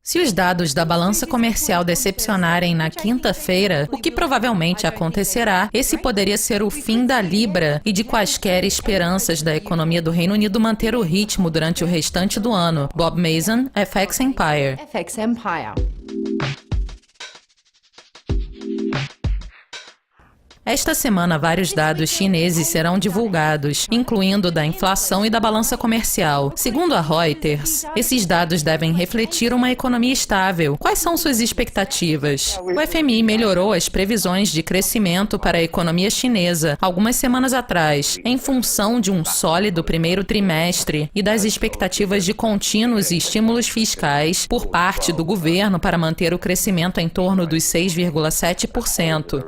Se os dados da balança comercial decepcionarem na quinta-feira, o que provavelmente acontecerá, esse poderia ser o fim da Libra e de quaisquer esperanças da economia do Reino Unido manter o ritmo durante o restante do ano. Bob Mason, FX Empire. FX Empire. Esta semana, vários dados chineses serão divulgados, incluindo da inflação e da balança comercial. Segundo a Reuters, esses dados devem refletir uma economia estável. Quais são suas expectativas? O FMI melhorou as previsões de crescimento para a economia chinesa algumas semanas atrás, em função de um sólido primeiro trimestre e das expectativas de contínuos estímulos fiscais por parte do governo para manter o crescimento em torno dos 6,7%.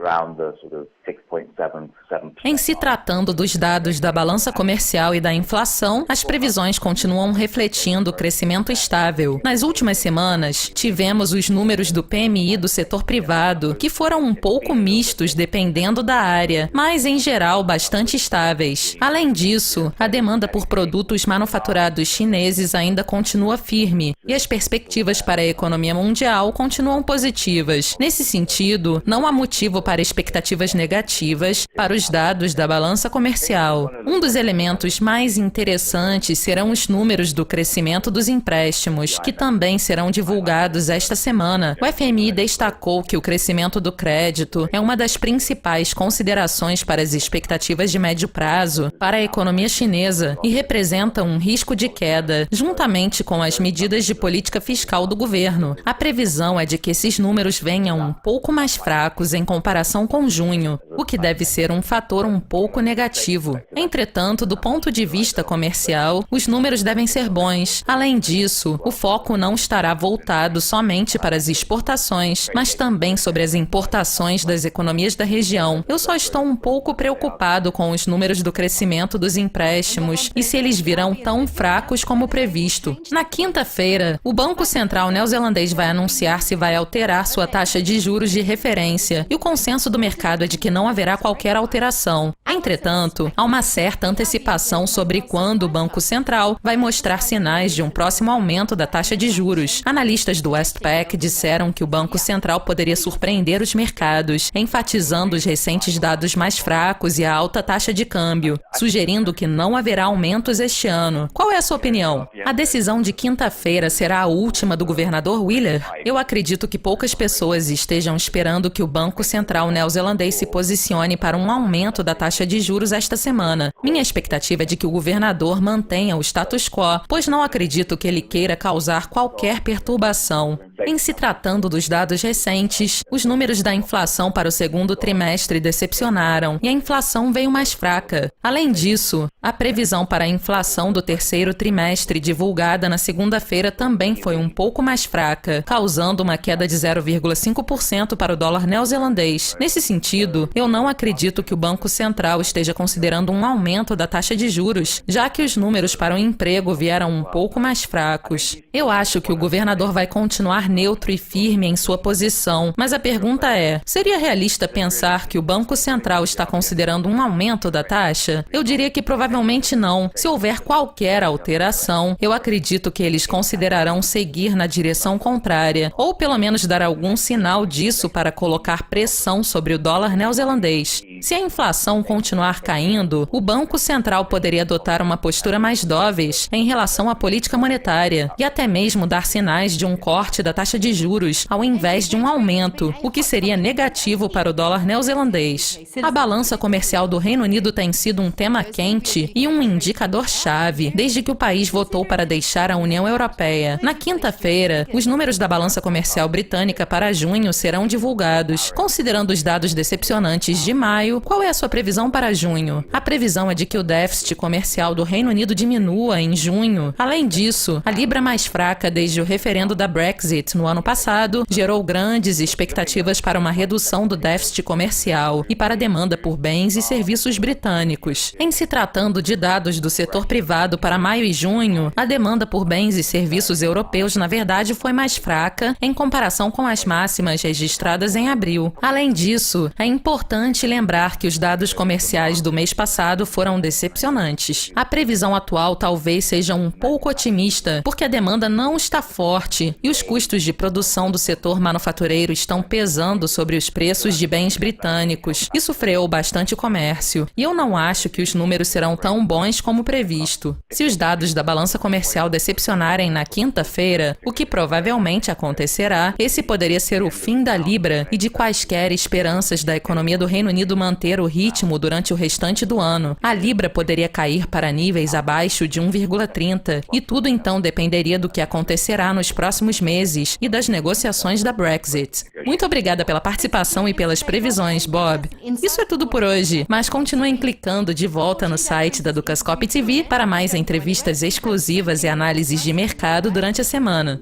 Em se tratando dos dados da balança comercial e da inflação, as previsões continuam refletindo o crescimento estável. Nas últimas semanas, tivemos os números do PMI do setor privado, que foram um pouco mistos dependendo da área, mas em geral bastante estáveis. Além disso, a demanda por produtos manufaturados chineses ainda continua firme, e as perspectivas para a economia mundial continuam positivas. Nesse sentido, não há motivo para expectativas negativas para os dados da balança comercial. Um dos elementos mais interessantes serão os números do crescimento dos empréstimos, que também serão divulgados esta semana. O FMI destacou que o crescimento do crédito é uma das principais considerações para as expectativas de médio prazo para a economia chinesa e representa um risco de queda, juntamente com as medidas de política fiscal do governo. A previsão é de que esses números venham um pouco mais fracos em comparação com junho, o que deve ser um fator um pouco negativo. Entretanto, do ponto de vista comercial, os números devem ser bons. Além disso, o foco não estará voltado somente para as exportações, mas também sobre as importações das economias da região. Eu só estou um pouco preocupado com os números do crescimento dos empréstimos e se eles virão tão fracos como previsto. Na quinta-feira, o Banco Central neozelandês vai anunciar se vai alterar sua taxa de juros de referência, e o consenso do mercado é de que não haverá qualquer alteração. Entretanto, há uma certa antecipação sobre quando o Banco Central vai mostrar sinais de um próximo aumento da taxa de juros. Analistas do Westpac disseram que o Banco Central poderia surpreender os mercados, enfatizando os recentes dados mais fracos e a alta taxa de câmbio, sugerindo que não haverá aumentos este ano. Qual é a sua opinião? A decisão de quinta-feira será a última do governador Wheeler? Eu acredito que poucas pessoas estejam esperando que o Banco Central neozelandês se posicione para um aumento da taxa de juros esta semana. Minha expectativa é de que o governador mantenha o status quo, pois não acredito que ele queira causar qualquer perturbação. Em se tratando dos dados recentes, os números da inflação para o segundo trimestre decepcionaram e a inflação veio mais fraca. Além disso, a previsão para a inflação do terceiro trimestre divulgada na segunda-feira também foi um pouco mais fraca, causando uma queda de 0,5% para o dólar neozelandês. Nesse sentido, eu não acredito que o Banco Central esteja considerando um aumento da taxa de juros, já que os números para o emprego vieram um pouco mais fracos. Eu acho que o governador vai continuar neutro e firme em sua posição, mas a pergunta é, seria realista pensar que o Banco Central está considerando um aumento da taxa? Eu diria que provavelmente não. Se houver qualquer alteração, eu acredito que eles considerarão seguir na direção contrária, ou pelo menos dar algum sinal disso para colocar pressão sobre o dólar neozelandês. Se a inflação continuar caindo, o Banco Central poderia adotar uma postura mais dóveis em relação à política monetária e até mesmo dar sinais de um corte da taxa de juros ao invés de um aumento, o que seria negativo para o dólar neozelandês. A balança comercial do Reino Unido tem sido um tema quente e um indicador-chave desde que o país votou para deixar a União Europeia. Na quinta-feira, os números da balança comercial britânica para junho serão divulgados. Considerando os dados decepcionantes de maio, qual é a sua previsão para junho? A previsão é de que o déficit comercial do Reino Unido diminua em junho. Além disso, a libra mais fraca desde o referendo da Brexit no ano passado gerou grandes expectativas para uma redução do déficit comercial e para a demanda por bens e serviços britânicos. Em se tratando de dados do setor privado para maio e junho, a demanda por bens e serviços europeus, na verdade, foi mais fraca em comparação com as máximas registradas em abril. Além disso, é importante lembrar negar que os dados comerciais do mês passado foram decepcionantes. A previsão atual talvez seja um pouco otimista, porque a demanda não está forte e os custos de produção do setor manufatureiro estão pesando sobre os preços de bens britânicos. Isso freou bastante o comércio, e eu não acho que os números serão tão bons como previsto. Se os dados da balança comercial decepcionarem na quinta-feira, o que provavelmente acontecerá, esse poderia ser o fim da Libra e de quaisquer esperanças da economia do Reino Unido manter o ritmo durante o restante do ano. A Libra poderia cair para níveis abaixo de 1,30 e tudo então dependeria do que acontecerá nos próximos meses e das negociações da Brexit. Muito obrigada pela participação e pelas previsões, Bob. Isso é tudo por hoje, mas continuem clicando de volta no site da Dukascopy TV para mais entrevistas exclusivas e análises de mercado durante a semana.